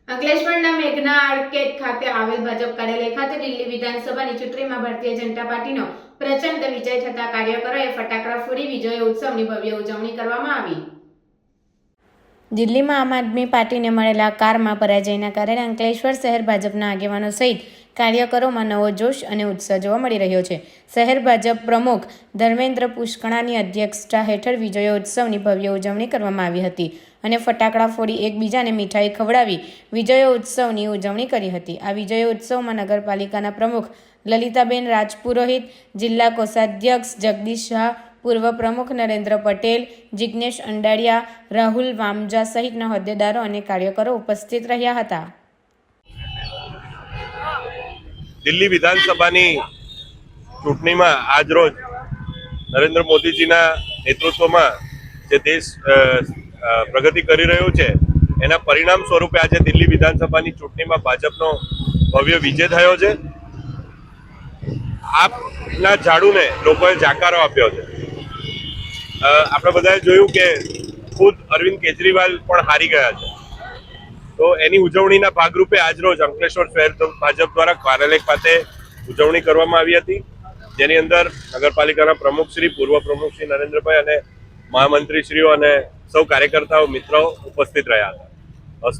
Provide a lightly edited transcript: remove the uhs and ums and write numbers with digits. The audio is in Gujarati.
અંકલેશ્વરના મેઘના આર્કેડ ખાતે આવેલ ભાજપ કાર્યાલય ખાતે દિલ્હી વિધાનસભાની ચૂંટણીમાં ભારતીય જનતા પાર્ટીનો પ્રચંડ વિજય થતા કાર્યકરોએ ફટાકડા ફોડી વિજય ઉત્સવની ભવ્ય ઉજવણી કરવામાં આવી। દિલ્હીમાં આમ આદમી પાર્ટીને મળેલા કારમાં પરાજયના કારણે અંકલેશ્વર શહેર ભાજપના આગેવાનો સહિત કાર્યકરોમાં નવો જોશ અને ઉત્સાહ જોવા મળી રહ્યો છે। શહેર ભાજપ પ્રમુખ ધર્મેન્દ્ર પુષ્કણાની અધ્યક્ષતા હેઠળ વિજયોત્સવની ભવ્ય ઉજવણી કરવામાં આવી હતી અને ફટાકડા ફોડી એકબીજાને મીઠાઈ ખવડાવી વિજયોત્સવની ઉજવણી કરી હતી। આ વિજયોત્સવમાં નગરપાલિકાના પ્રમુખ લલિતાબેન રાજપુરોહિત, જિલ્લા કોષાધ્યક્ષ જગદીશ શાહ, પૂર્વ પ્રમુખ નરેન્દ્ર પટેલ, જિગ્નેશ અંડાડિયા, રાહુલ વામજા સહિતના હોદ્દેદારો અને કાર્યકરો ઉપસ્થિત રહ્યા હતા। દિલ્હી વિધાનસભાની ચૂંટણીમાં આજરોજ નરેન્દ્ર મોદીજીના નેતૃત્વમાં જે દેશ પ્રગતિ કરી રહ્યો છે એના પરિણામ સ્વરૂપે આજે દિલ્હી વિધાનસભાની ચૂંટણીમાં ભાજપનો ભવ્ય વિજય થયો છે। આપના ઝાડુને લોકોએ જાકારો આપ્યો છે। આપણે બધાએ જોયું કે ખુદ અરવિંદ કેજરીવાલ પણ હારી ગયા છે, તો એની ઉજવણીના ભાગરૂપે આજરોજ અંકલેશ્વર શહેર ભાજપ દ્વારા કાર્યાલય ખાતે ઉજવણી કરવામાં આવી હતી, જેની અંદર નગરપાલિકાના પ્રમુખશ્રી, પૂર્વ પ્રમુખશ્રી નરેન્દ્રભાઈ અને મહામંત્રીશ્રીઓ અને સૌ કાર્યકર્તાઓ મિત્રો ઉપસ્થિત રહ્યા હતા।